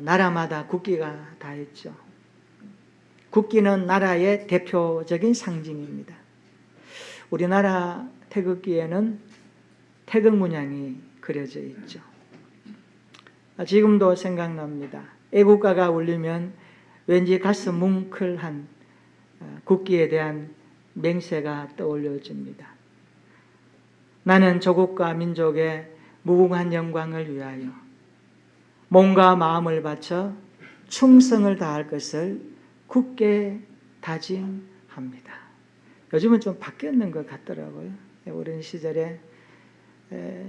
나라마다 국기가 다 있죠. 국기는 나라의 대표적인 상징입니다. 우리나라 태극기에는 태극 문양이 그려져 있죠. 지금도 생각납니다. 애국가가 울리면 왠지 가슴 뭉클한 국기에 대한 맹세가 떠올려집니다. 나는 조국과 민족의 무궁한 영광을 위하여 몸과 마음을 바쳐 충성을 다할 것을 굳게 다짐합니다. 요즘은 좀 바뀌었는 것 같더라고요. 어린 시절에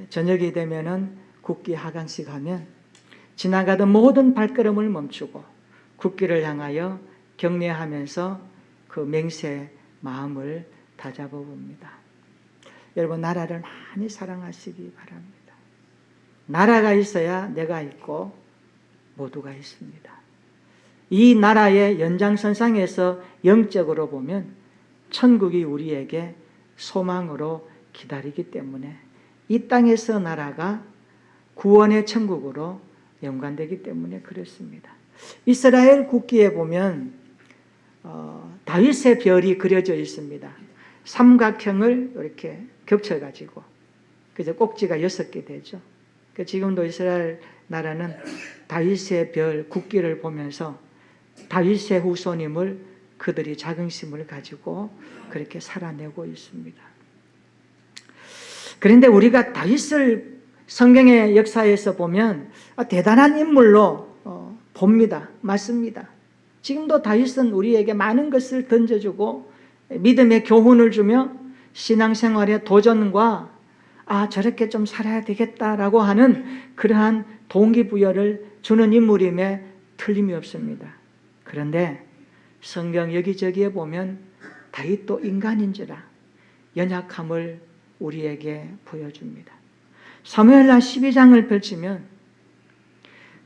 저녁이 되면은 국기 하강식 하면 지나가던 모든 발걸음을 멈추고 국기를 향하여 경례하면서 그 맹세 마음을 다잡아 봅니다. 여러분, 나라를 많이 사랑하시기 바랍니다. 나라가 있어야 내가 있고 모두가 있습니다. 이 나라의 연장선상에서 영적으로 보면 천국이 우리에게 소망으로 기다리기 때문에 이 땅에서 나라가 구원의 천국으로 연관되기 때문에 그렇습니다. 이스라엘 국기에 보면 다윗의 별이 그려져 있습니다. 삼각형을 이렇게 겹쳐가지고 그래서 꼭지가 6개 되죠. 지금도 이스라엘 나라는 다윗의 별 국기를 보면서 다윗의 후손임을 그들이 자긍심을 가지고 그렇게 살아내고 있습니다. 그런데 우리가 다윗을 성경의 역사에서 보면 대단한 인물로 봅니다. 맞습니다. 지금도 다윗은 우리에게 많은 것을 던져주고 믿음의 교훈을 주며 신앙생활의 도전과 저렇게 좀 살아야 되겠다라고 하는 그러한 동기부여를 주는 인물임에 틀림이 없습니다. 그런데 성경 여기저기에 보면 다윗도 인간인지라 연약함을 우리에게 보여줍니다. 사무엘하 12장을 펼치면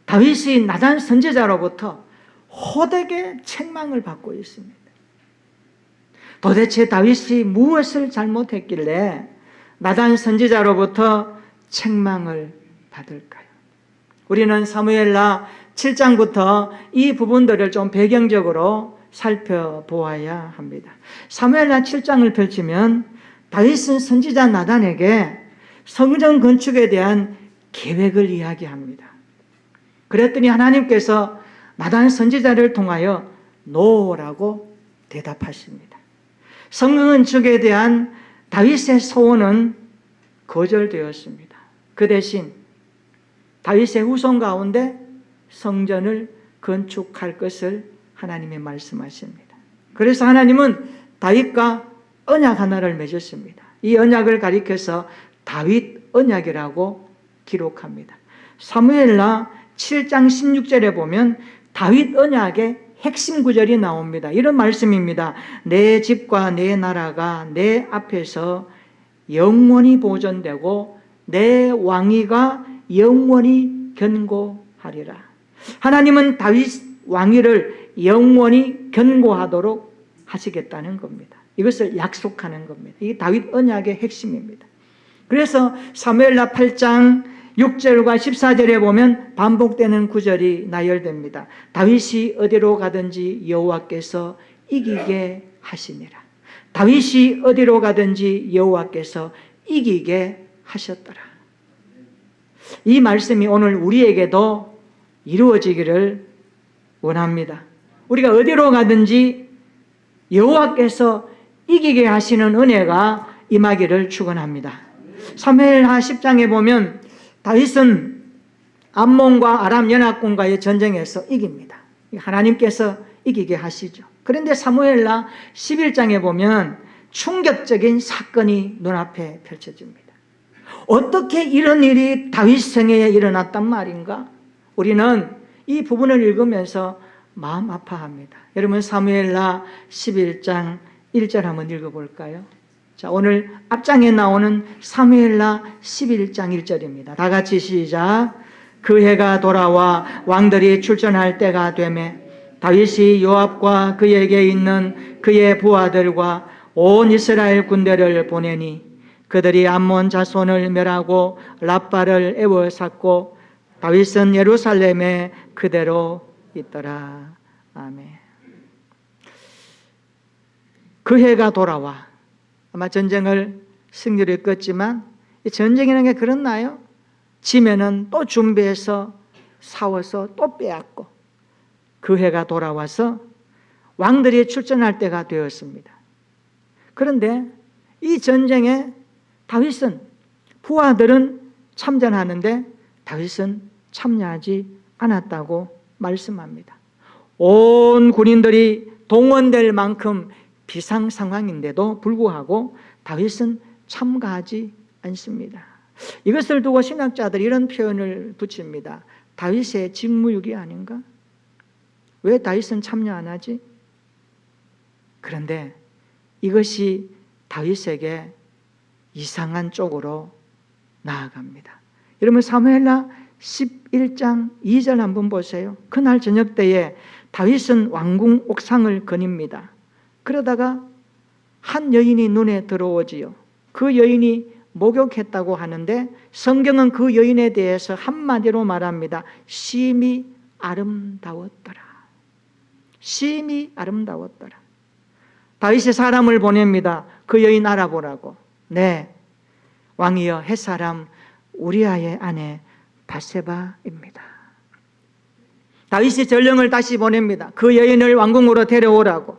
다윗이 나단 선지자로부터 호되게 책망을 받고 있습니다. 도대체 다윗이 무엇을 잘못했길래 나단 선지자로부터 책망을 받을까요? 우리는 사무엘하 7장부터 이 부분들을 좀 배경적으로 살펴보아야 합니다. 사무엘하 7장을 펼치면 다윗은 선지자 나단에게 성전 건축에 대한 계획을 이야기합니다. 그랬더니 하나님께서 나단 선지자를 통하여 노라고 대답하십니다. 성전 건축에 대한 다윗의 소원은 거절되었습니다. 그 대신 다윗의 후손 가운데 성전을 건축할 것을 하나님이 말씀하십니다. 그래서 하나님은 다윗과 언약 하나를 맺었습니다. 이 언약을 가리켜서 다윗 언약이라고 기록합니다. 사무엘하 7장 16절에 보면 다윗 언약의 핵심 구절이 나옵니다. 이런 말씀입니다. 내 집과 내 나라가 내 앞에서 영원히 보존되고 내 왕위가 영원히 견고하리라. 하나님은 다윗 왕위를 영원히 견고하도록 하시겠다는 겁니다. 이것을 약속하는 겁니다. 이게 다윗 언약의 핵심입니다. 그래서 사무엘하 8장 6절과 14절에 보면 반복되는 구절이 나열됩니다. 다윗이 어디로 가든지 여호와께서 이기게 하시니라. 다윗이 어디로 가든지 여호와께서 이기게 하셨더라. 이 말씀이 오늘 우리에게도 이루어지기를 원합니다. 우리가 어디로 가든지 여호와께서 이기게 하시는 은혜가 임하기를 축원합니다. 사무엘하 10장에 보면 다윗은 암몬과 아람 연합군과의 전쟁에서 이깁니다. 하나님께서 이기게 하시죠. 그런데 사무엘하 11장에 보면 충격적인 사건이 눈앞에 펼쳐집니다. 어떻게 이런 일이 다윗 생애에 일어났단 말인가? 우리는 이 부분을 읽으면서 마음 아파합니다. 여러분, 사무엘하 11장 1절 한번 읽어볼까요? 자, 오늘 앞장에 나오는 사무엘하 11장 1절입니다. 다 같이 시작. 그 해가 돌아와 왕들이 출전할 때가 되매 다윗이 요압과 그에게 있는 그의 부하들과 온 이스라엘 군대를 보내니 그들이 암몬 자손을 멸하고 랍바를 에워쌌고 다윗은 예루살렘에 그대로 있더라. 아멘. 그 해가 돌아와 아마 전쟁을 승리로 이끌었지만 이 전쟁이라는 게 그렇나요? 지면은 또 준비해서 싸워서 또 빼앗고 그 해가 돌아와서 왕들이 출전할 때가 되었습니다. 그런데 이 전쟁에 다윗은 부하들은 참전하는데 다윗은 참여하지 않았다고 말씀합니다. 온 군인들이 동원될 만큼 비상 상황인데도 불구하고 다윗은 참가하지 않습니다. 이것을 두고 신학자들이 이런 표현을 붙입니다. 다윗의 직무유기 아닌가? 왜 다윗은 참여 안 하지? 그런데 이것이 다윗에게 이상한 쪽으로 나아갑니다. 여러분 사무엘하 11장 2절 한번 보세요. 그날 저녁 때에 다윗은 왕궁 옥상을 거닙니다. 그러다가 한 여인이 눈에 들어오지요. 그 여인이 목욕했다고 하는데 성경은 그 여인에 대해서 한마디로 말합니다. 심히 아름다웠더라. 심히 아름다웠더라. 다윗이 사람을 보냅니다. 그 여인 알아보라고. 네, 왕이여 햇사람 우리아의 아내 바세바입니다. 다윗이 전령을 다시 보냅니다. 그 여인을 왕궁으로 데려오라고.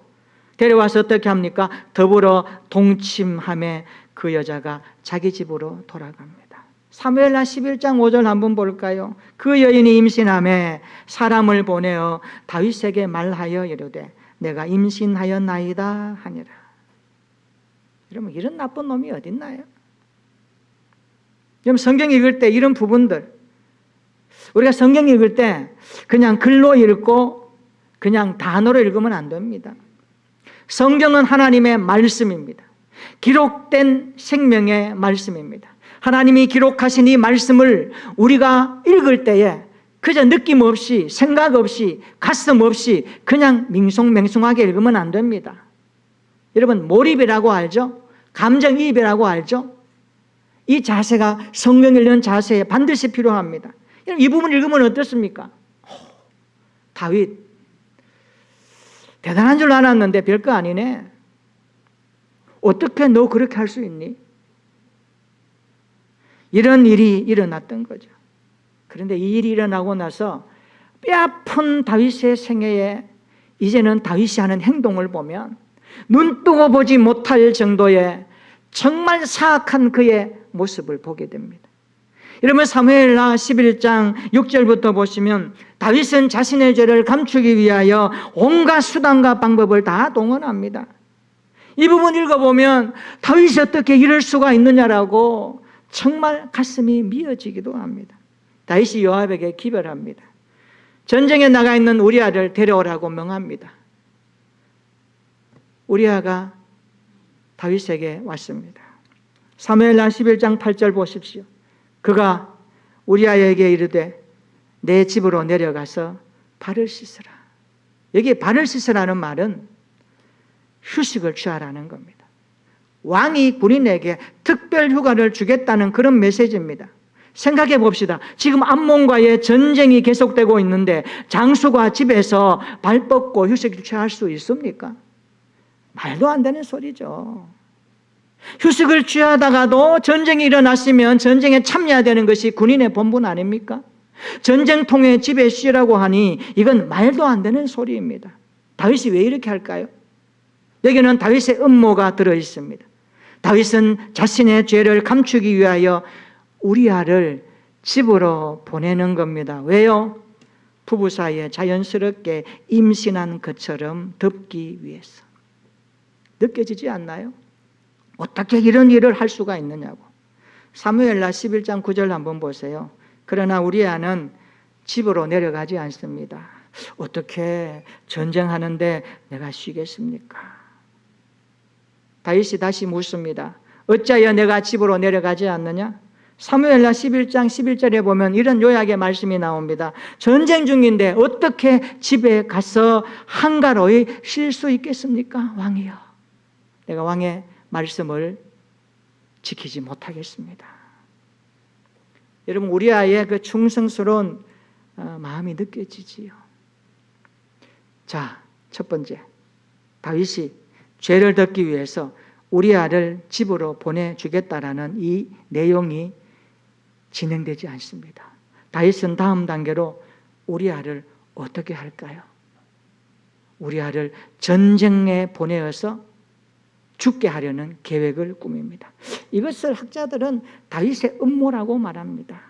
데려와서 어떻게 합니까? 더불어 동침함에 그 여자가 자기 집으로 돌아갑니다. 사무엘하 11장 5절 한번 볼까요? 그 여인이 임신함에 사람을 보내어 다윗에게 말하여 이르되 내가 임신하였나이다 하니라. 여러분 이런 나쁜 놈이 어딨나요? 여러분 성경 읽을 때 이런 부분들 우리가 성경 읽을 때 그냥 글로 읽고 그냥 단어로 읽으면 안 됩니다. 성경은 하나님의 말씀입니다. 기록된 생명의 말씀입니다. 하나님이 기록하신 이 말씀을 우리가 읽을 때에 그저 느낌 없이 생각 없이 가슴 없이 그냥 밍숭맹숭하게 읽으면 안 됩니다. 여러분 몰입이라고 알죠? 감정이입이라고 알죠? 이 자세가 성경 읽는 자세에 반드시 필요합니다. 이 부분 읽으면 어떻습니까? 다윗 대단한 줄 알았는데 별거 아니네. 어떻게 너 그렇게 할 수 있니? 이런 일이 일어났던 거죠. 그런데 이 일이 일어나고 나서 뼈아픈 다윗의 생애에 이제는 다윗이 하는 행동을 보면 눈 뜨고 보지 못할 정도의 정말 사악한 그의 모습을 보게 됩니다. 여러분 사무엘하 11장 6절부터 보시면 다윗은 자신의 죄를 감추기 위하여 온갖 수단과 방법을 다 동원합니다. 이 부분 읽어보면 다윗이 어떻게 이럴 수가 있느냐라고 정말 가슴이 미어지기도 합니다. 다윗이 요압에게 기별합니다. 전쟁에 나가 있는 우리아를 데려오라고 명합니다. 우리아가 다윗에게 왔습니다. 사무엘하 11장 8절 보십시오. 그가 우리아에게 이르되 내 집으로 내려가서 발을 씻으라. 여기 발을 씻으라는 말은 휴식을 취하라는 겁니다. 왕이 군인에게 특별 휴가를 주겠다는 그런 메시지입니다. 생각해 봅시다. 지금 암몬과의 전쟁이 계속되고 있는데 장수가 집에서 발 뻗고 휴식을 취할 수 있습니까? 말도 안 되는 소리죠. 휴식을 취하다가도 전쟁이 일어났으면 전쟁에 참여해야 되는 것이 군인의 본분 아닙니까? 전쟁통에 집에 쉬라고 하니 이건 말도 안 되는 소리입니다. 다윗이 왜 이렇게 할까요? 여기는 다윗의 음모가 들어있습니다. 다윗은 자신의 죄를 감추기 위하여 우리아를 집으로 보내는 겁니다. 왜요? 부부 사이에 자연스럽게 임신한 것처럼 덮기 위해서. 느껴지지 않나요? 어떻게 이런 일을 할 수가 있느냐고. 사무엘하 11장 9절 한번 보세요. 그러나 우리아는 집으로 내려가지 않습니다. 어떻게 전쟁하는데 내가 쉬겠습니까? 다윗이 다시 묻습니다. 어찌하여 내가 집으로 내려가지 않느냐? 사무엘하 11장 11절에 보면 이런 요약의 말씀이 나옵니다. 전쟁 중인데 어떻게 집에 가서 한가로이 쉴 수 있겠습니까? 왕이여, 내가 왕의 말씀을 지키지 못하겠습니다. 여러분, 우리아의 그 충성스러운 마음이 느껴지지요. 자, 첫 번째, 다윗이 죄를 덮기 위해서 우리아를 집으로 보내주겠다라는 이 내용이 진행되지 않습니다. 다윗은 다음 단계로 우리아를 어떻게 할까요? 우리아를 전쟁에 보내어서 죽게 하려는 계획을 꾸밉니다. 이것을 학자들은 다윗의 음모라고 말합니다.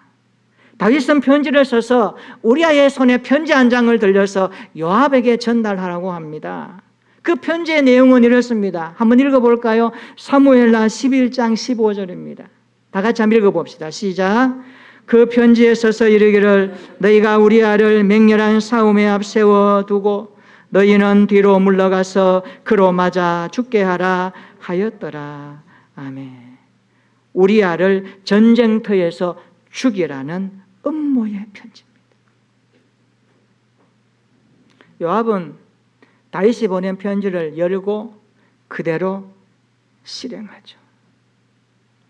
다윗은 편지를 써서 우리아의 손에 편지 한 장을 들려서 요압에게 전달하라고 합니다. 그 편지의 내용은 이렇습니다. 한번 읽어볼까요? 사무엘하 11장 15절입니다. 다 같이 한번 읽어봅시다. 시작. 그 편지에 써서 이르기를 너희가 우리아를 맹렬한 싸움에 앞세워 두고 너희는 뒤로 물러가서 그로 맞아 죽게 하라 하였더라. 아멘. 우리아를 전쟁터에서 죽이라는 음모의 편지입니다. 요압은 다윗이 보낸 편지를 열고 그대로 실행하죠.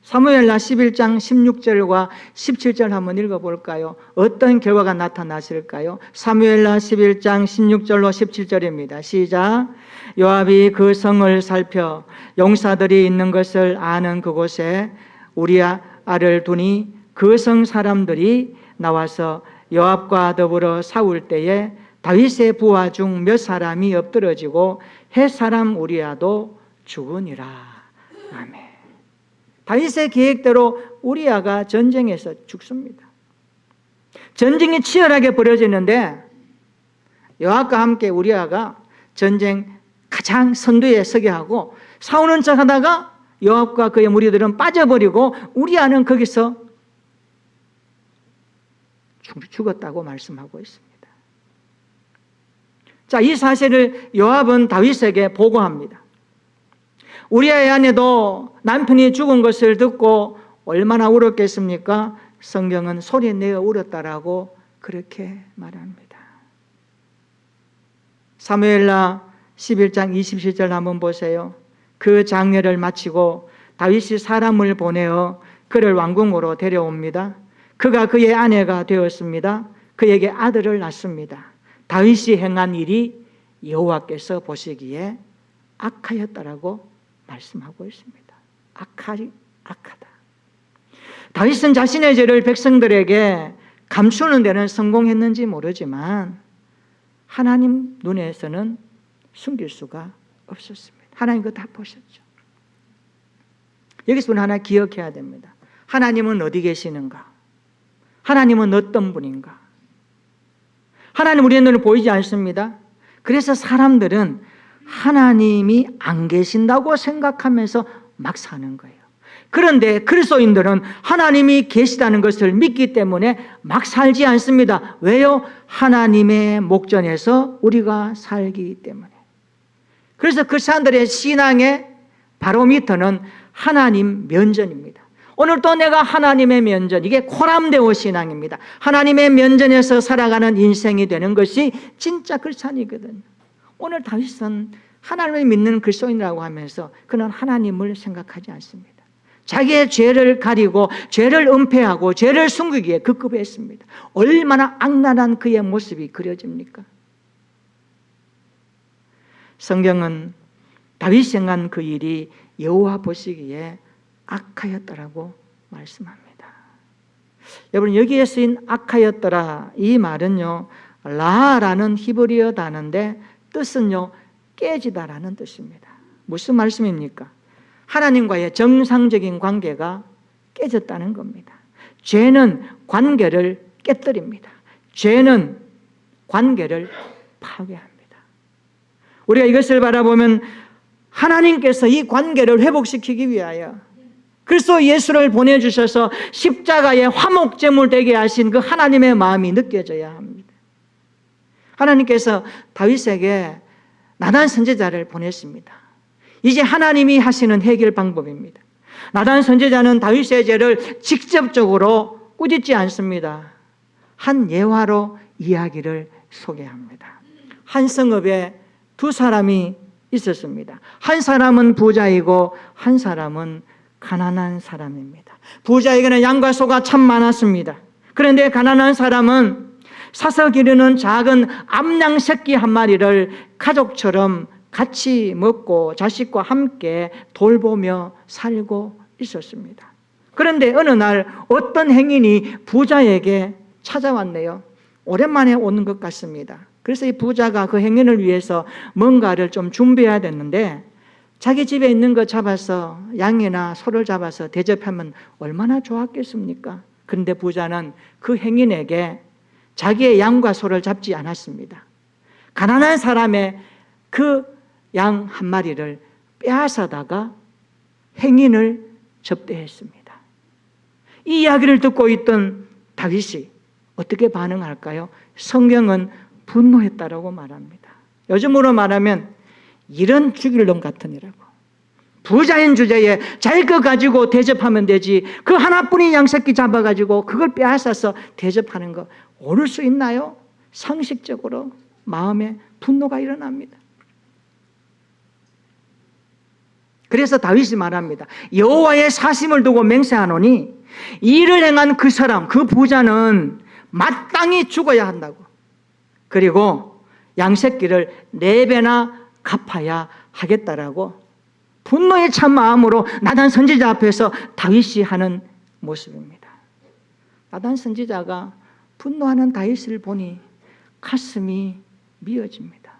사무엘하 11장 16절과 17절 한번 읽어볼까요? 어떤 결과가 나타났을까요? 사무엘하 11장 16절로 17절입니다. 시작. 요압이 그 성을 살펴 용사들이 있는 것을 아는 그곳에 우리아를 두니 그 성 사람들이 나와서 요압과 더불어 싸울 때에 다윗의 부하 중 몇 사람이 엎드러지고 헷 사람 우리아도 죽으니라. 아멘. 다윗의 계획대로 우리아가 전쟁에서 죽습니다. 전쟁이 치열하게 벌어지는데 요압과 함께 우리아가 전쟁 가장 선두에 서게 하고 싸우는 척 하다가 요압과 그의 무리들은 빠져버리고 우리아는 거기서 죽었다고 말씀하고 있습니다. 자, 이 사실을 요압은 다윗에게 보고합니다. 우리아의 아내도 남편이 죽은 것을 듣고 얼마나 울었겠습니까? 성경은 소리내어 울었다라고 그렇게 말합니다. 사무엘하 11장 27절 한번 보세요. 그 장례를 마치고 다윗이 사람을 보내어 그를 왕궁으로 데려옵니다. 그가 그의 아내가 되었습니다. 그에게 아들을 낳습니다. 다윗이 행한 일이 여호와께서 보시기에 악하였다라고 말씀하고 있습니다. 악하다. 다윗은 자신의 죄를 백성들에게 감추는 데는 성공했는지 모르지만 하나님 눈에서는 숨길 수가 없었습니다. 하나님 그거 다 보셨죠. 여기서 우리는 하나 기억해야 됩니다. 하나님은 어디 계시는가? 하나님은 어떤 분인가? 하나님 우리의 눈에 보이지 않습니다. 그래서 사람들은 하나님이 안 계신다고 생각하면서 막 사는 거예요. 그런데 그리스도인들은 하나님이 계시다는 것을 믿기 때문에 막 살지 않습니다. 왜요? 하나님의 목전에서 우리가 살기 때문에. 그래서 그 사람들의 신앙의 바로미터는 하나님 면전입니다. 오늘 또 내가 하나님의 면전, 이게 코람데오 신앙입니다. 하나님의 면전에서 살아가는 인생이 되는 것이 진짜 크리스찬이거든요. 오늘 다윗은 하나님을 믿는 그리스도인이라고 하면서 그는 하나님을 생각하지 않습니다. 자기의 죄를 가리고 죄를 은폐하고 죄를 숨기기에 급급했습니다. 얼마나 악랄한 그의 모습이 그려집니까? 성경은 다윗이 행한 그 일이 여호와 보시기에 악하였더라고 말씀합니다. 여러분, 여기에 쓰인 악하였더라 이 말은요, 라라는 히브리어 단어인데 뜻은요, 깨지다라는 뜻입니다. 무슨 말씀입니까? 하나님과의 정상적인 관계가 깨졌다는 겁니다. 죄는 관계를 깨뜨립니다. 죄는 관계를 파괴합니다. 우리가 이것을 바라보면 하나님께서 이 관계를 회복시키기 위하여 그리스도 예수를 보내주셔서 십자가의 화목제물 되게 하신 그 하나님의 마음이 느껴져야 합니다. 하나님께서 다윗에게 나단 선지자를 보냈습니다. 이제 하나님이 하시는 해결 방법입니다. 나단 선지자는 다윗의 죄를 직접적으로 꾸짖지 않습니다. 한 예화로 이야기를 소개합니다. 한 성읍에 두 사람이 있었습니다. 한 사람은 부자이고 한 사람은 가난한 사람입니다. 부자에게는 양과 소가 참 많았습니다. 그런데 가난한 사람은 사서 기르는 작은 암양 새끼 한 마리를 가족처럼 같이 먹고 자식과 함께 돌보며 살고 있었습니다. 그런데 어느 날 어떤 행인이 부자에게 찾아왔네요. 오랜만에 오는 것 같습니다. 그래서 이 부자가 그 행인을 위해서 뭔가를 좀 준비해야 됐는데 자기 집에 있는 거 잡아서 양이나 소를 잡아서 대접하면 얼마나 좋았겠습니까? 그런데 부자는 그 행인에게 자기의 양과 소를 잡지 않았습니다. 가난한 사람의 그 양 한 마리를 빼앗아다가 행인을 접대했습니다. 이 이야기를 듣고 있던 다윗이 어떻게 반응할까요? 성경은 분노했다라고 말합니다. 요즘으로 말하면 이런 죽일 놈 같으니라고. 부자인 주제에 자기 거 가지고 대접하면 되지 그 하나뿐인 양새끼 잡아가지고 그걸 빼앗아서 대접하는 거 옳을 수 있나요? 상식적으로 마음에 분노가 일어납니다. 그래서 다윗이 말합니다. 여호와의 사심을 두고 맹세하노니 이를 행한 그 사람, 그 부자는 마땅히 죽어야 한다고. 그리고 양새끼를 4배나 갚아야 하겠다라고 분노에 찬 마음으로 나단 선지자 앞에서 다윗이 하는 모습입니다. 나단 선지자가 분노하는 다윗을 보니 가슴이 미어집니다.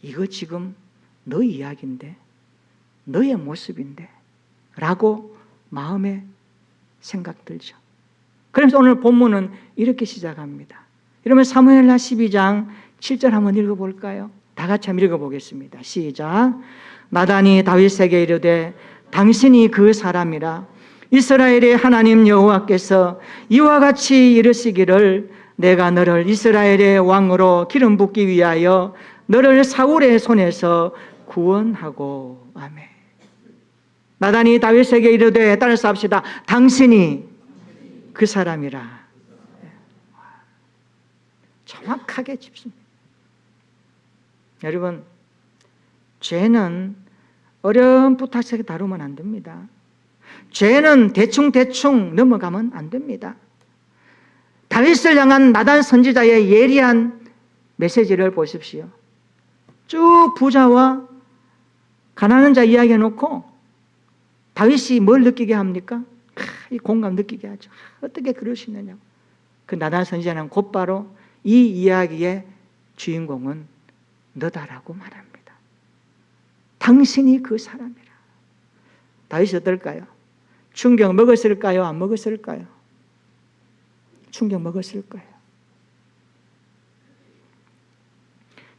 이거 지금 너 이야기인데, 너의 모습인데 라고 마음에 생각 들죠. 그래서 오늘 본문은 이렇게 시작합니다. 여러분 사무엘하 12장 7절 한번 읽어볼까요? 다 같이 한번 읽어보겠습니다. 시작. 나단이 다윗에게 이르되 당신이 그 사람이라. 이스라엘의 하나님 여호와께서 이와 같이 이르시기를 내가 너를 이스라엘의 왕으로 기름 붓기 위하여 너를 사울의 손에서 구원하고. 아멘. 나단이 다윗에게 이르되 따라서 합시다. 당신이 그 사람이라. 정확하게 짚습니다. 여러분, 죄는 어렴풋하게 다루면 안 됩니다. 죄는 대충 넘어가면 안 됩니다. 다윗을 향한 나단 선지자의 예리한 메시지를 보십시오. 쭉 부자와 가난한 자 이야기해놓고 다윗이 뭘 느끼게 합니까? 이 공감 느끼게 하죠. 어떻게 그럴 수 있느냐고. 그 나단 선지자는 곧바로 이 이야기의 주인공은 너다라고 말합니다. 당신이 그 사람이라. 다윗이 어떨까요? 충격 먹었을까요? 안 먹었을까요? 충격 먹었을 거예요.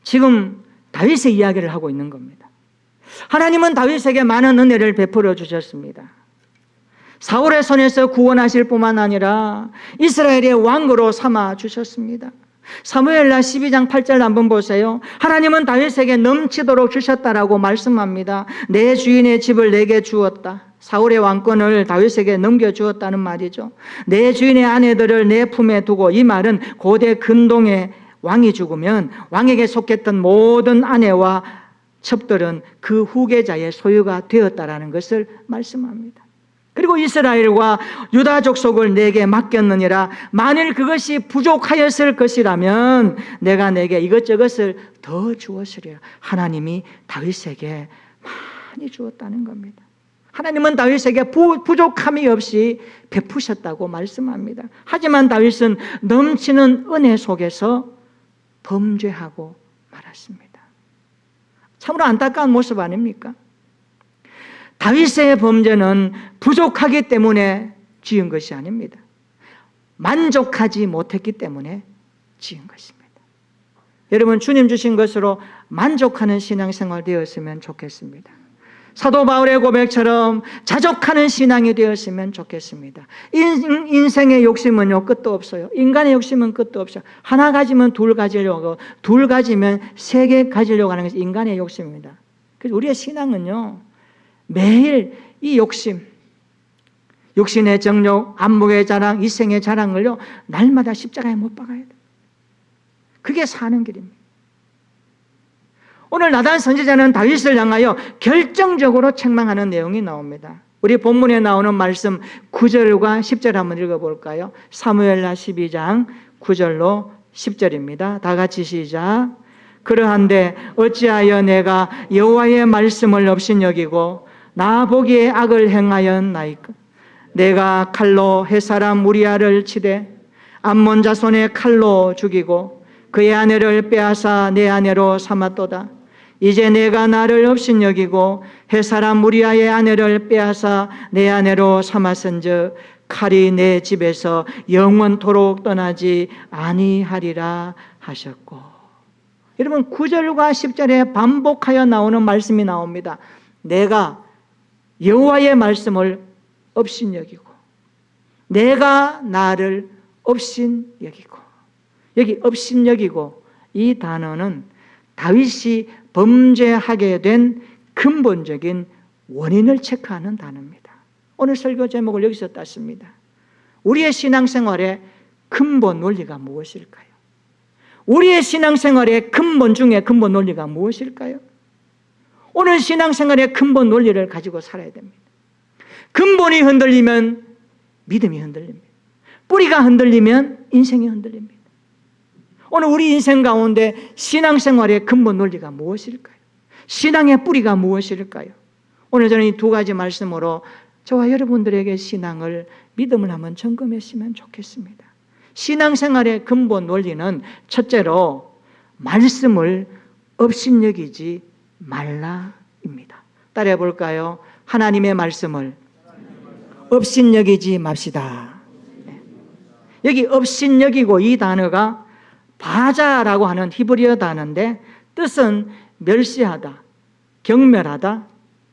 지금 다윗의 이야기를 하고 있는 겁니다. 하나님은 다윗에게 많은 은혜를 베풀어 주셨습니다. 사울의 손에서 구원하실 뿐만 아니라 이스라엘의 왕으로 삼아 주셨습니다. 사무엘하 12장 8절 한번 보세요. 하나님은 다윗에게 넘치도록 주셨다라고 말씀합니다. 내 주인의 집을 내게 주었다. 사울의 왕권을 다윗에게 넘겨주었다는 말이죠. 내 주인의 아내들을 내 품에 두고, 이 말은 고대 근동의 왕이 죽으면 왕에게 속했던 모든 아내와 첩들은 그 후계자의 소유가 되었다라는 것을 말씀합니다. 그리고 이스라엘과 유다 족속을 내게 맡겼느니라. 만일 그것이 부족하였을 것이라면 내가 내게 이것저것을 더 주었으리라. 하나님이 다윗에게 많이 주었다는 겁니다. 하나님은 다윗에게 부족함이 없이 베푸셨다고 말씀합니다. 하지만 다윗은 넘치는 은혜 속에서 범죄하고 말았습니다. 참으로 안타까운 모습 아닙니까? 다윗의 범죄는 부족하기 때문에 지은 것이 아닙니다. 만족하지 못했기 때문에 지은 것입니다. 여러분, 주님 주신 것으로 만족하는 신앙생활 되었으면 좋겠습니다. 사도 바울의 고백처럼 자족하는 신앙이 되었으면 좋겠습니다. 인생의 욕심은요, 끝도 없어요. 인간의 욕심은 끝도 없어요. 하나 가지면 둘 가지려고 하고, 둘 가지면 3개 가지려고 하는 것이 인간의 욕심입니다. 그래서 우리의 신앙은요, 매일 이 욕심, 육신의 정욕, 안목의 자랑, 이생의 자랑을요, 날마다 십자가에 못 박아야 돼요. 그게 사는 길입니다. 오늘 나단 선지자는 다윗을 향하여 결정적으로 책망하는 내용이 나옵니다. 우리 본문에 나오는 말씀 9절과 10절 한번 읽어볼까요? 사무엘하 12장 9절로 10절입니다. 다 같이 시작. 그러한데 어찌하여 내가 여호와의 말씀을 업신여기고 나 보기에 악을 행하였나이까? 내가 칼로 햇사람 우리아를 치되 암몬 자손의 칼로 죽이고 그의 아내를 빼앗아 내 아내로 삼았도다. 이제 내가 나를 업신여기고 햇사람 우리아의 아내를 빼앗아 내 아내로 삼았은즉 칼이 내 집에서 영원토록 떠나지 아니하리라 하셨고. 여러분 9절과 10절에 반복하여 나오는 말씀이 나옵니다. 내가 여호와의 말씀을 업신여기고 내가 나를 업신여기고. 여기 업신여기고 이 단어는 다윗이 범죄하게 된 근본적인 원인을 체크하는 단어입니다. 오늘 설교 제목을 여기서 땄습니다. 우리의 신앙생활의 근본 논리가 무엇일까요? 우리의 신앙생활의 근본 중에 근본 논리가 무엇일까요? 오늘 신앙생활의 근본 논리를 가지고 살아야 됩니다. 근본이 흔들리면 믿음이 흔들립니다. 뿌리가 흔들리면 인생이 흔들립니다. 오늘 우리 인생 가운데 신앙생활의 근본 논리가 무엇일까요? 신앙의 뿌리가 무엇일까요? 오늘 저는 이 두 가지 말씀으로 저와 여러분들에게 신앙을, 믿음을 한번 점검했으면 좋겠습니다. 신앙생활의 근본 논리는 첫째로 말씀을 업신여기지 말라입니다. 따라해 볼까요? 하나님의 말씀을 업신여기지 맙시다. 여기 업신여기고 이 단어가 바자라고 하는 히브리어 단어인데 뜻은 멸시하다, 경멸하다,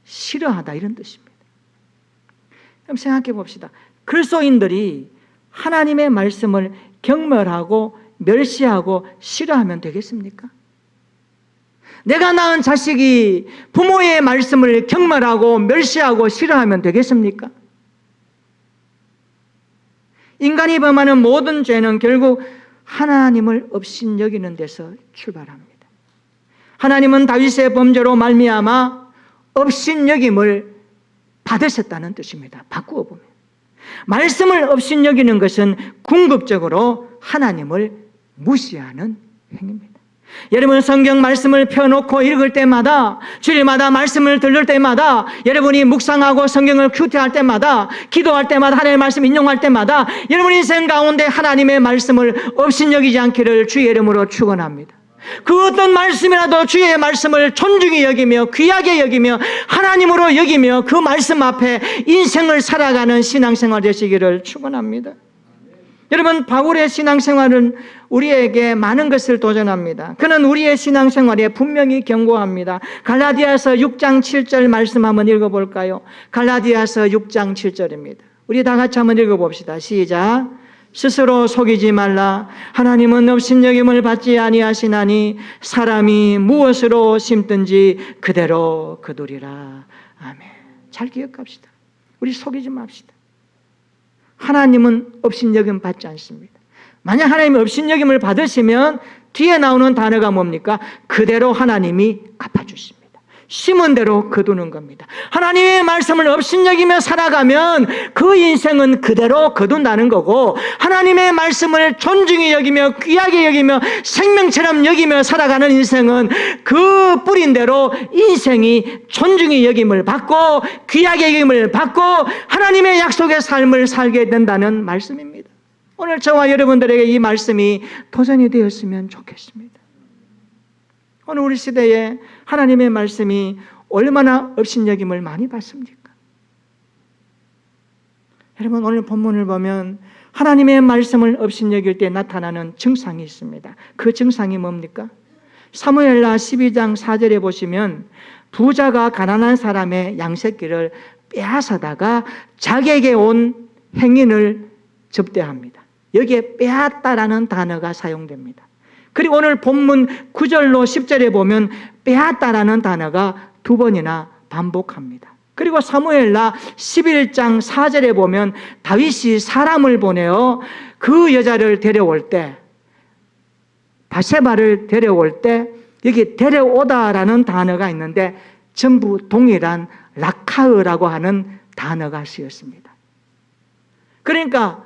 싫어하다 이런 뜻입니다. 그럼 생각해 봅시다. 그리스도인들이 하나님의 말씀을 경멸하고 멸시하고 싫어하면 되겠습니까? 내가 낳은 자식이 부모의 말씀을 경멸하고 멸시하고 싫어하면 되겠습니까? 인간이 범하는 모든 죄는 결국 하나님을 업신여기는 데서 출발합니다. 하나님은 다윗의 범죄로 말미암아 업신여김을 받으셨다는 뜻입니다. 바꾸어 보면 말씀을 업신여기는 것은 궁극적으로 하나님을 무시하는 행위입니다. 여러분 성경 말씀을 펴놓고 읽을 때마다, 주일마다 말씀을 들을 때마다, 여러분이 묵상하고 성경을 큐티할 때마다, 기도할 때마다, 하나님의 말씀 인용할 때마다 여러분 인생 가운데 하나님의 말씀을 업신여기지 않기를 주의 이름으로 축원합니다. 그 어떤 말씀이라도 주의 말씀을 존중히 여기며 귀하게 여기며 하나님으로 여기며 그 말씀 앞에 인생을 살아가는 신앙생활 되시기를 축원합니다. 여러분 바울의 신앙생활은 우리에게 많은 것을 도전합니다. 그는 우리의 신앙생활에 분명히 경고합니다. 갈라디아서 6장 7절 말씀 한번 읽어볼까요? 갈라디아서 6장 7절입니다. 우리 다 같이 한번 읽어봅시다. 시작. 스스로 속이지 말라. 하나님은 업신여김을 받지 아니하시나니 사람이 무엇으로 심든지 그대로 거두리라. 아멘. 잘 기억합시다. 우리 속이지 맙시다. 하나님은 업신여김 받지 않습니다. 만약 하나님이 업신여김을 받으시면 뒤에 나오는 단어가 뭡니까? 그대로 하나님이 갚아주십니다. 심은 대로 거두는 겁니다. 하나님의 말씀을 업신여기며 살아가면 그 인생은 그대로 거둔다는 거고, 하나님의 말씀을 존중히 여기며 귀하게 여기며 생명처럼 여기며 살아가는 인생은 그 뿌린 대로 인생이 존중히 여김을 받고 귀하게 여김을 받고 하나님의 약속의 삶을 살게 된다는 말씀입니다. 오늘 저와 여러분들에게 이 말씀이 도전이 되었으면 좋겠습니다. 오늘 우리 시대에 하나님의 말씀이 얼마나 업신여김을 많이 받습니까? 여러분 오늘 본문을 보면 하나님의 말씀을 업신여길 때 나타나는 증상이 있습니다. 그 증상이 뭡니까? 사무엘하 12장 4절에 보시면 부자가 가난한 사람의 양새끼를 빼앗아다가 자기에게 온 행인을 접대합니다. 여기에 빼앗다라는 단어가 사용됩니다. 그리고 오늘 본문 9절로 10절에 보면 빼앗다라는 단어가 두 번이나 반복합니다. 그리고 사무엘하 11장 4절에 보면 다윗이 사람을 보내어 그 여자를 데려올 때, 바세바를 데려올 때 여기 데려오다라는 단어가 있는데 전부 동일한 라카으라고 하는 단어가 쓰였습니다. 그러니까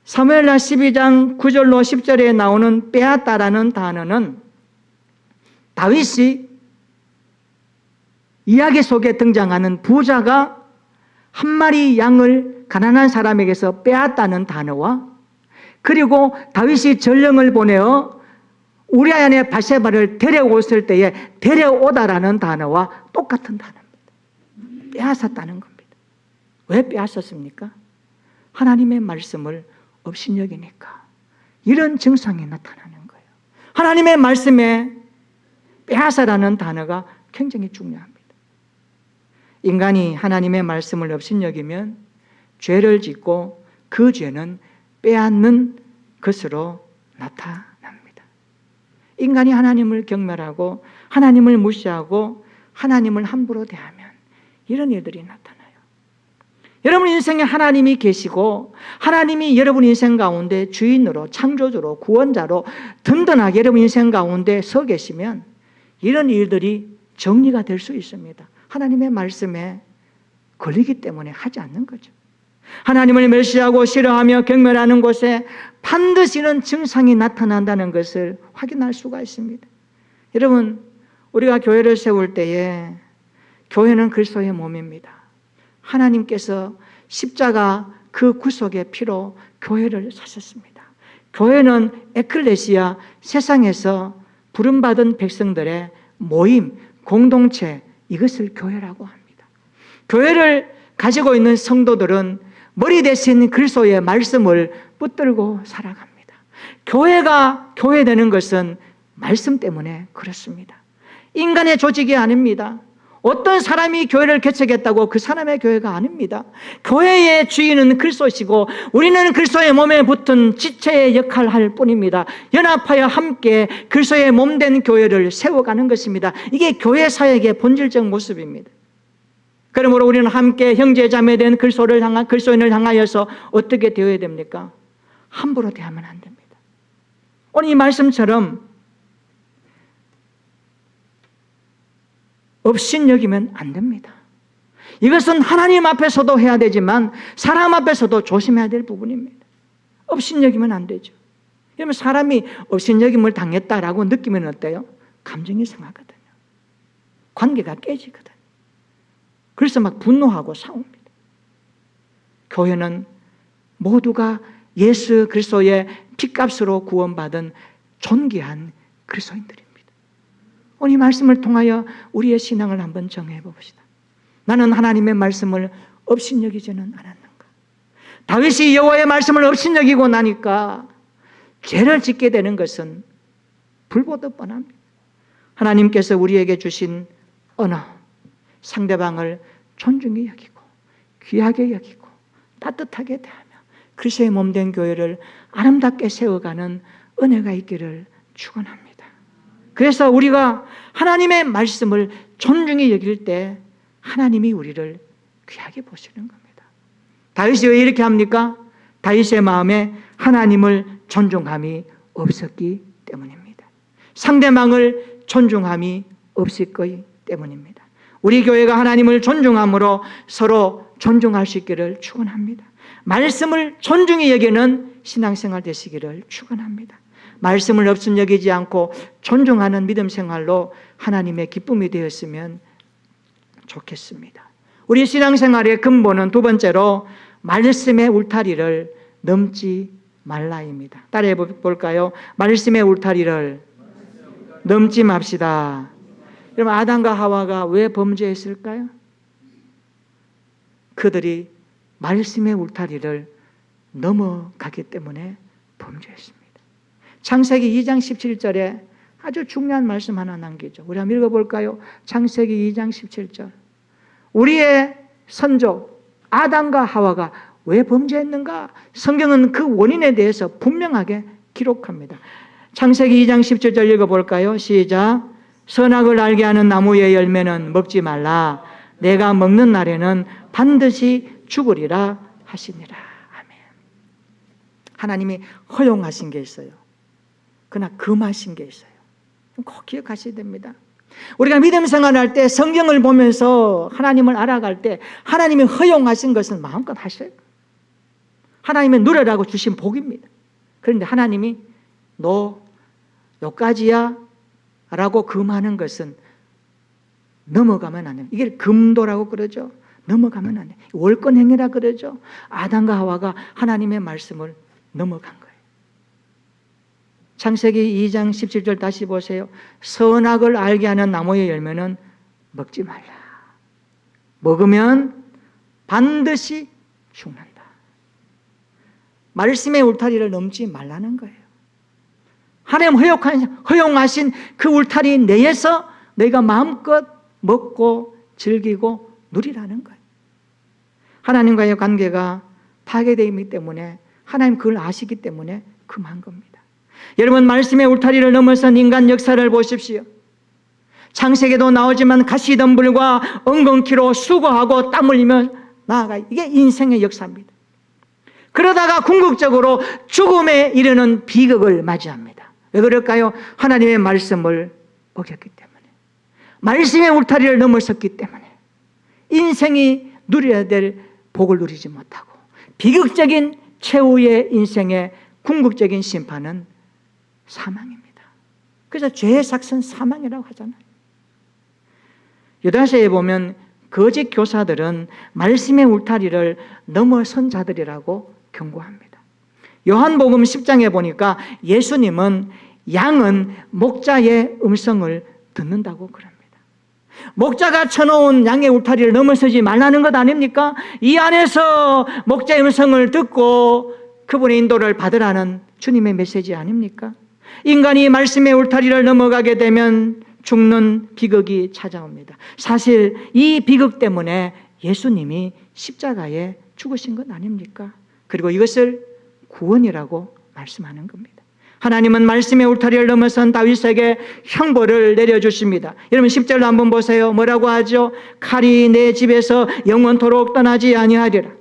사무엘하 12장 9절로 10절에 나오는 빼앗다라는 단어는 다윗이 이야기 속에 등장하는 부자가 한 마리 양을 가난한 사람에게서 빼앗다는 단어와, 그리고 다윗이 전령을 보내어 우리아 안에 바세바를 데려왔을 때에 데려오다라는 단어와 똑같은 단어입니다. 빼앗았다는 겁니다. 왜 빼앗았습니까? 하나님의 말씀을 업신여기니까 이런 증상이 나타나는 거예요. 하나님의 말씀에 빼앗아라는 단어가 굉장히 중요합니다. 인간이 하나님의 말씀을 업신여기면 죄를 짓고 그 죄는 빼앗는 것으로 나타납니다. 인간이 하나님을 경멸하고 하나님을 무시하고 하나님을 함부로 대하면 이런 일들이 나타나요. 여러분 인생에 하나님이 계시고 하나님이 여러분 인생 가운데 주인으로, 창조주로, 구원자로 든든하게 여러분 인생 가운데 서 계시면 이런 일들이 정리가 될 수 있습니다. 하나님의 말씀에 걸리기 때문에 하지 않는 거죠. 하나님을 멸시하고 싫어하며 경멸하는 곳에 반드시 이런 증상이 나타난다는 것을 확인할 수가 있습니다. 여러분, 우리가 교회를 세울 때에 교회는 그리스도의 몸입니다. 하나님께서 십자가 그 구속의 피로 교회를 사셨습니다. 교회는 에클레시아, 세상에서 부름받은 백성들의 모임, 공동체, 이것을 교회라고 합니다. 교회를 가지고 있는 성도들은 머리 대신 그리스도의 말씀을 붙들고 살아갑니다. 교회가 교회되는 것은 말씀 때문에 그렇습니다. 인간의 조직이 아닙니다. 어떤 사람이 교회를 개척했다고 그 사람의 교회가 아닙니다. 교회의 주인은 그리스도시고 우리는 그리스도의 몸에 붙은 지체의 역할을 할 뿐입니다. 연합하여 함께 그리스도의 몸된 교회를 세워가는 것입니다. 이게 교회 사역의 본질적 모습입니다. 그러므로 우리는 함께 형제 자매된 그리스도인을 향하여서 어떻게 되어야 됩니까? 함부로 대하면 안 됩니다. 오늘 이 말씀처럼 업신여기면 안 됩니다. 이것은 하나님 앞에서도 해야 되지만 사람 앞에서도 조심해야 될 부분입니다. 업신여기면 안 되죠. 그러면 사람이 업신여김을 당했다라고 느끼면 어때요? 감정이 상하거든요. 관계가 깨지거든요. 그래서 막 분노하고 싸웁니다. 교회는 모두가 예수 그리스도의 피값으로 구원받은 존귀한 그리스도인들입니다. 오늘 이 말씀을 통하여 우리의 신앙을 한번 정해 봅시다. 나는 하나님의 말씀을 업신여기지는 않았는가? 다윗이 여호와의 말씀을 업신여기고 나니까 죄를 짓게 되는 것은 불보듯 뻔합니다. 하나님께서 우리에게 주신 언어, 상대방을 존중히 여기고 귀하게 여기고 따뜻하게 대하며 그리스도의 몸된 교회를 아름답게 세워가는 은혜가 있기를 축원합니다. 그래서 우리가 하나님의 말씀을 존중히 여길 때 하나님이 우리를 귀하게 보시는 겁니다. 다윗이 왜 이렇게 합니까? 다윗의 마음에 하나님을 존중함이 없었기 때문입니다. 상대방을 존중함이 없었기 때문입니다. 우리 교회가 하나님을 존중함으로 서로 존중할 수 있기를 축원합니다. 말씀을 존중히 여기는 신앙생활 되시기를 축원합니다. 말씀을 업신여기지 않고 존중하는 믿음 생활로 하나님의 기쁨이 되었으면 좋겠습니다. 우리 신앙생활의 근본은 두 번째로 말씀의 울타리를 넘지 말라입니다. 따라해 볼까요? 말씀의 울타리를 넘지 맙시다. 여러분, 아담과 하와가 왜 범죄했을까요? 그들이 말씀의 울타리를 넘어가기 때문에 범죄했습니다. 창세기 2장 17절에 아주 중요한 말씀 하나 남기죠. 우리 한번 읽어볼까요? 창세기 2장 17절. 우리의 선조 아담과 하와가 왜 범죄했는가? 성경은 그 원인에 대해서 분명하게 기록합니다. 창세기 2장 17절 읽어볼까요? 시작. 선악을 알게 하는 나무의 열매는 먹지 말라. 내가 먹는 날에는 반드시 죽으리라 하시니라. 아멘. 하나님이 허용하신 게 있어요. 그러나 금하신 게 있어요. 꼭 기억하셔야 됩니다. 우리가 믿음 생활할 때 성경을 보면서 하나님을 알아갈 때 하나님이 허용하신 것은 마음껏 하셔요. 하나님의 누려라고 주신 복입니다. 그런데 하나님이 너 여기까지야 라고 금하는 것은 넘어가면 안 돼요. 이게 금도라고 그러죠. 넘어가면 안 돼요. 월권행위라 그러죠. 아담과 하와가 하나님의 말씀을 넘어간 거예요. 창세기 2장 17절 다시 보세요. 선악을 알게 하는 나무의 열매는 먹지 말라. 먹으면 반드시 죽는다. 말씀의 울타리를 넘지 말라는 거예요. 하나님 허용하신 그 울타리 내에서 너희가 마음껏 먹고 즐기고 누리라는 거예요. 하나님과의 관계가 파괴되기 때문에 하나님 그걸 아시기 때문에 금한 겁니다. 여러분, 말씀의 울타리를 넘어선 인간 역사를 보십시오. 창세기도 나오지만 가시덤불과 엉겅퀴로 수고하고 땀 흘리며 나아가, 이게 인생의 역사입니다. 그러다가 궁극적으로 죽음에 이르는 비극을 맞이합니다. 왜 그럴까요? 하나님의 말씀을 어겼기 때문에, 말씀의 울타리를 넘어섰기 때문에 인생이 누려야 될 복을 누리지 못하고 비극적인 최후의 인생의 궁극적인 심판은 사망입니다. 그래서 죄의 삭은 사망이라고 하잖아요. 유다서에 보면 거짓 교사들은 말씀의 울타리를 넘어선 자들이라고 경고합니다. 요한복음 10장에 보니까 예수님은 양은 목자의 음성을 듣는다고 그럽니다. 목자가 쳐놓은 양의 울타리를 넘어서지 말라는 것 아닙니까? 이 안에서 목자의 음성을 듣고 그분의 인도를 받으라는 주님의 메시지 아닙니까? 인간이 말씀의 울타리를 넘어가게 되면 죽는 비극이 찾아옵니다. 사실 이 비극 때문에 예수님이 십자가에 죽으신 것 아닙니까? 그리고 이것을 구원이라고 말씀하는 겁니다. 하나님은 말씀의 울타리를 넘어선 다윗에게 형벌을 내려주십니다. 여러분 10절로 한번 보세요. 뭐라고 하죠? 칼이 내 집에서 영원토록 떠나지 아니하리라.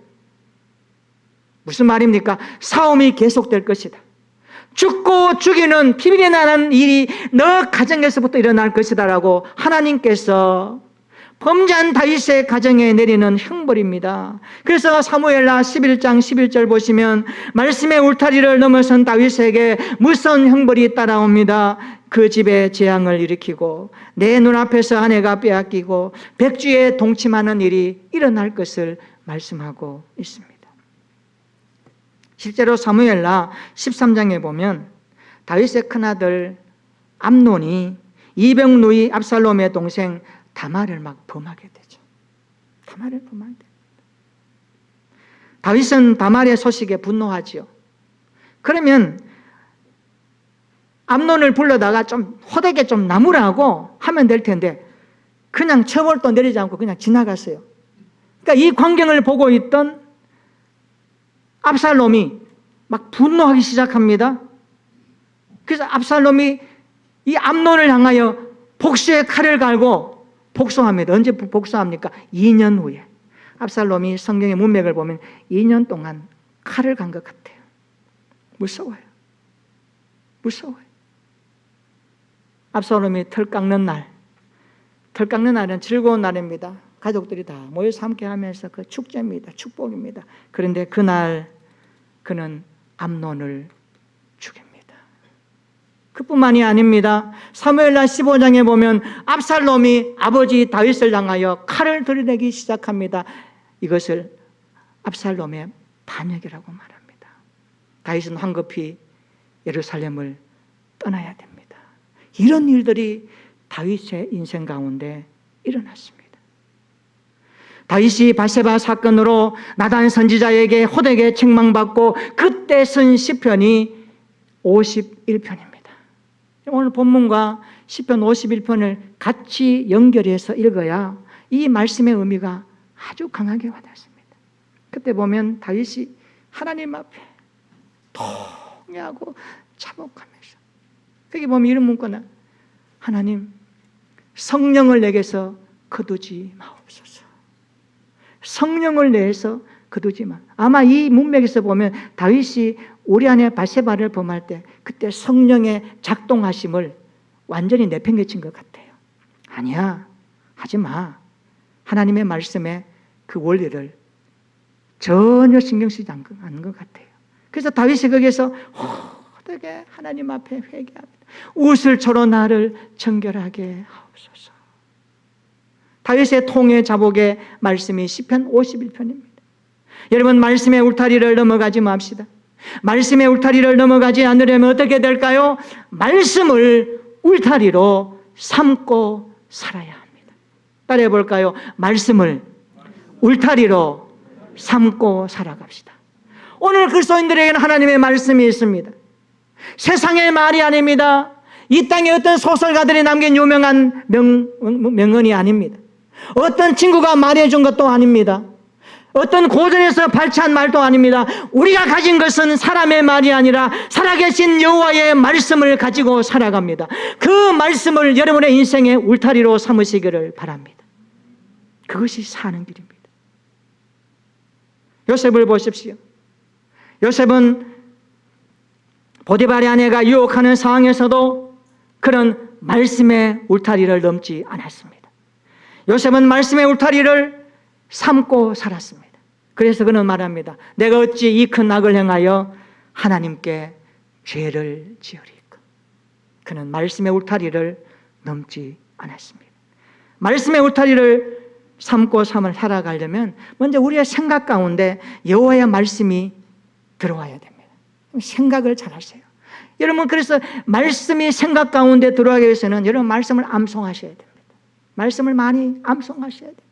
무슨 말입니까? 싸움이 계속될 것이다. 죽고 죽이는 비밀이 나는 일이 너 가정에서부터 일어날 것이다 라고 하나님께서 범죄한 다윗의 가정에 내리는 형벌입니다. 그래서 사무엘하 11장 11절 보시면 말씀의 울타리를 넘어선 다윗에게 무서운 형벌이 따라옵니다. 그 집에 재앙을 일으키고 내 눈앞에서 아내가 빼앗기고 백주에 동침하는 일이 일어날 것을 말씀하고 있습니다. 실제로 사무엘하 13장에 보면 다윗의 큰아들 암논이 이병 누이 압살롬의 동생 다말을 막 범하게 되죠. 다말을 범하게 됩니다. 다윗은 다말의 소식에 분노하지요. 그러면 암논을 불러다가 좀 호되게 좀 나무라고 하면 될 텐데 그냥 처벌도 내리지 않고 그냥 지나갔어요. 그러니까 이 광경을 보고 있던 압살롬이 막 분노하기 시작합니다. 그래서 압살롬이 이 암논을 향하여 복수의 칼을 갈고 복수합니다. 언제 복수합니까? 2년 후에. 압살롬이 성경의 문맥을 보면 2년 동안 칼을 간 것 같아요. 무서워요. 무서워요. 압살롬이 털 깎는 날, 털 깎는 날은 즐거운 날입니다. 가족들이 다 모여서 함께 하면서 그 축제입니다. 축복입니다. 그런데 그날 그는 암논을 죽입니다. 그뿐만이 아닙니다. 사무엘하 15장에 보면 압살롬이 아버지 다윗을 향하여 칼을 들이대기 시작합니다. 이것을 압살롬의 반역이라고 말합니다. 다윗은 황급히 예루살렘을 떠나야 됩니다. 이런 일들이 다윗의 인생 가운데 일어났습니다. 다윗이 바세바 사건으로 나단 선지자에게 호되게 책망받고 그때 쓴 시편이 51편입니다. 오늘 본문과 시편 51편을 같이 연결해서 읽어야 이 말씀의 의미가 아주 강하게 와닿습니다. 그때 보면 다윗이 하나님 앞에 통회하고 참혹하면서 거기 보면 이런 문구나 하나님 성령을 내게서 거두지 마옵소서. 성령을 내서 거두지 마. 아마 이 문맥에서 보면 다윗이 우리아내 바세바를 범할 때 그때 성령의 작동하심을 완전히 내팽개친 것 같아요. 아니야, 하지 마. 하나님의 말씀에 그 원리를 전혀 신경 쓰지 않은 것 같아요. 그래서 다윗이 거기에서 어떻게 하나님 앞에 회개합니다. 우슬초로 나를 정결하게 하옵소서. 다윗의 통해 자복의 말씀이 시편 51편입니다. 여러분, 말씀의 울타리를 넘어가지 맙시다. 말씀의 울타리를 넘어가지 않으려면 어떻게 될까요? 말씀을 울타리로 삼고 살아야 합니다. 따라해 볼까요? 말씀을 울타리로 삼고 살아갑시다. 오늘 그리스도인들에게는 하나님의 말씀이 있습니다. 세상의 말이 아닙니다. 이 땅에 어떤 소설가들이 남긴 유명한 명언이 아닙니다. 어떤 친구가 말해준 것도 아닙니다. 어떤 고전에서 발췌한 말도 아닙니다. 우리가 가진 것은 사람의 말이 아니라 살아계신 여호와의 말씀을 가지고 살아갑니다. 그 말씀을 여러분의 인생의 울타리로 삼으시기를 바랍니다. 그것이 사는 길입니다. 요셉을 보십시오. 요셉은 보디발의 아내가 유혹하는 상황에서도 그런 말씀의 울타리를 넘지 않았습니다. 요셉은 말씀의 울타리를 삼고 살았습니다. 그래서 그는 말합니다. 내가 어찌 이 큰 악을 행하여 하나님께 죄를 지으리까. 그는 말씀의 울타리를 넘지 않았습니다. 말씀의 울타리를 삼고 살아가려면 먼저 우리의 생각 가운데 여호와의 말씀이 들어와야 됩니다. 생각을 잘 하세요. 여러분, 그래서 말씀이 생각 가운데 들어가기 위해서는 여러분 말씀을 암송하셔야 됩니다. 말씀을 많이 암송하셔야 돼요.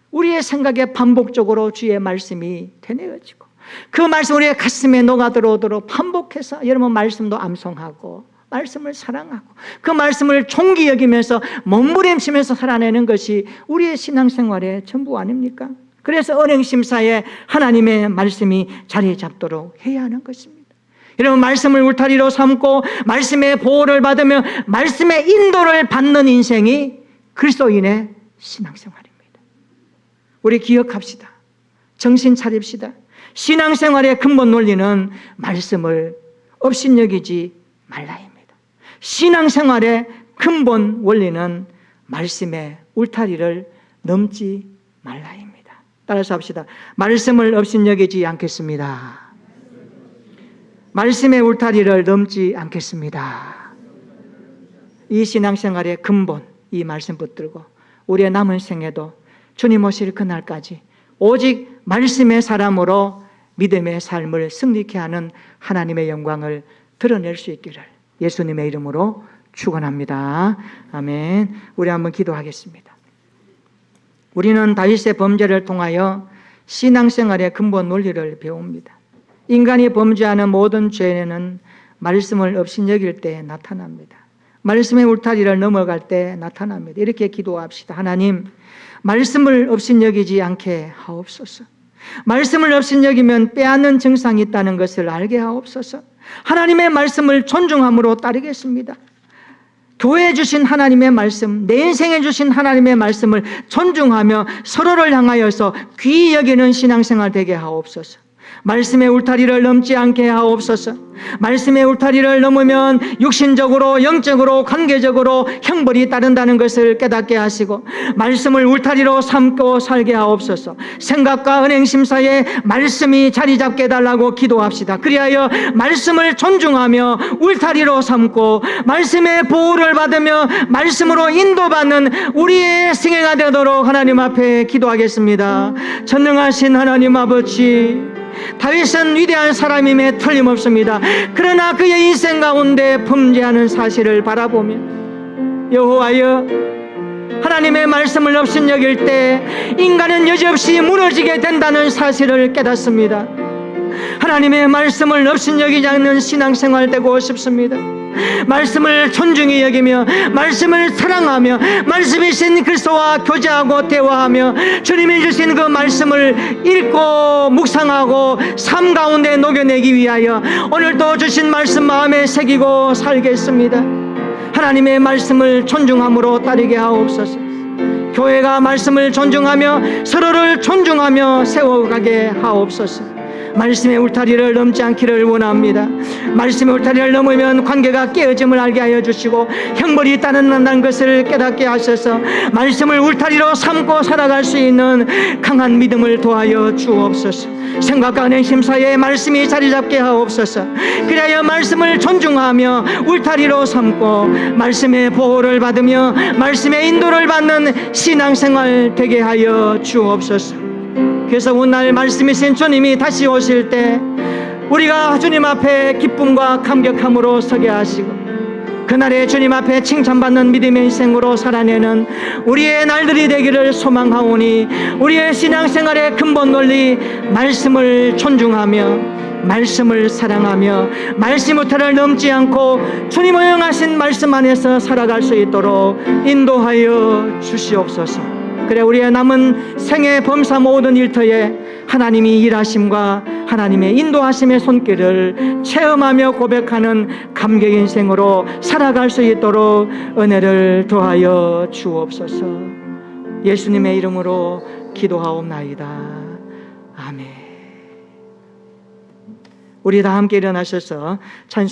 우리의 생각에 반복적으로 주의 말씀이 되뇌어지고 그 말씀 우리의 가슴에 녹아들어오도록 반복해서 여러분 말씀도 암송하고 말씀을 사랑하고 그 말씀을 존귀 여기면서 몸부림치면서 살아내는 것이 우리의 신앙생활의 전부 아닙니까? 그래서 언행심사에 하나님의 말씀이 자리 잡도록 해야 하는 것입니다. 여러분, 말씀을 울타리로 삼고 말씀의 보호를 받으며 말씀의 인도를 받는 인생이 그리스도인의 신앙생활입니다. 우리 기억합시다. 정신 차립시다. 신앙생활의 근본 논리는 말씀을 업신여기지 말라입니다. 신앙생활의 근본 원리는 말씀의 울타리를 넘지 말라입니다. 따라서 합시다. 말씀을 업신여기지 않겠습니다. 말씀의 울타리를 넘지 않겠습니다. 이 신앙생활의 근본, 이 말씀 붙들고 우리의 남은 생애도 주님 오실 그날까지 오직 말씀의 사람으로 믿음의 삶을 승리케 하는 하나님의 영광을 드러낼 수 있기를 예수님의 이름으로 축원합니다. 아멘. 우리 한번 기도하겠습니다. 우리는 다윗의 범죄를 통하여 신앙생활의 근본 논리를 배웁니다. 인간이 범죄하는 모든 죄는 말씀을 업신여길 때 나타납니다. 말씀의 울타리를 넘어갈 때 나타납니다. 이렇게 기도합시다. 하나님, 말씀을 업신여기지 않게 하옵소서. 말씀을 업신여기면 빼앗는 증상이 있다는 것을 알게 하옵소서. 하나님의 말씀을 존중함으로 따르겠습니다. 교회에 주신 하나님의 말씀, 내 인생에 주신 하나님의 말씀을 존중하며 서로를 향하여서 귀히 여기는 신앙생활 되게 하옵소서. 말씀의 울타리를 넘지 않게 하옵소서. 말씀의 울타리를 넘으면 육신적으로, 영적으로, 관계적으로 형벌이 따른다는 것을 깨닫게 하시고 말씀을 울타리로 삼고 살게 하옵소서. 생각과 은행심사에 말씀이 자리 잡게 해달라고 기도합시다. 그리하여 말씀을 존중하며 울타리로 삼고 말씀의 보호를 받으며 말씀으로 인도받는 우리의 생애가 되도록 하나님 앞에 기도하겠습니다. 전능하신 하나님 아버지, 다윗은 위대한 사람임에 틀림없습니다. 그러나 그의 인생 가운데 범죄하는 사실을 바라보며 여호와여, 하나님의 말씀을 업신여길 때 인간은 여지없이 무너지게 된다는 사실을 깨닫습니다. 하나님의 말씀을 업신여기지 않는 신앙생활 되고 싶습니다. 말씀을 존중히 여기며 말씀을 사랑하며 말씀이신 그리스도와 교제하고 대화하며 주님이 주신 그 말씀을 읽고 묵상하고 삶 가운데 녹여내기 위하여 오늘도 주신 말씀 마음에 새기고 살겠습니다. 하나님의 말씀을 존중함으로 따르게 하옵소서. 교회가 말씀을 존중하며 서로를 존중하며 세워가게 하옵소서. 말씀의 울타리를 넘지 않기를 원합니다. 말씀의 울타리를 넘으면 관계가 깨어짐을 알게 하여 주시고 형벌이 따른다는 것을 깨닫게 하셔서 말씀을 울타리로 삼고 살아갈 수 있는 강한 믿음을 도하여 주옵소서. 생각과 내심 사이에 말씀이 자리 잡게 하옵소서. 그리하여 말씀을 존중하며 울타리로 삼고 말씀의 보호를 받으며 말씀의 인도를 받는 신앙생활 되게 하여 주옵소서. 그래서 오늘 말씀이신 주님이 다시 오실 때 우리가 주님 앞에 기쁨과 감격함으로 서게 하시고 그날에 주님 앞에 칭찬받는 믿음의 인생으로 살아내는 우리의 날들이 되기를 소망하오니 우리의 신앙생활의 근본 논리 말씀을 존중하며 말씀을 사랑하며 말씀 울타리를 넘지 않고 주님 허용하신 말씀 안에서 살아갈 수 있도록 인도하여 주시옵소서. 그래 우리의 남은 생애 범사 모든 일터에 하나님이 일하심과 하나님의 인도하심의 손길을 체험하며 고백하는 감격 인생으로 살아갈 수 있도록 은혜를 더하여 주옵소서. 예수님의 이름으로 기도하옵나이다. 아멘. 우리 다 함께 일어나셔서 찬송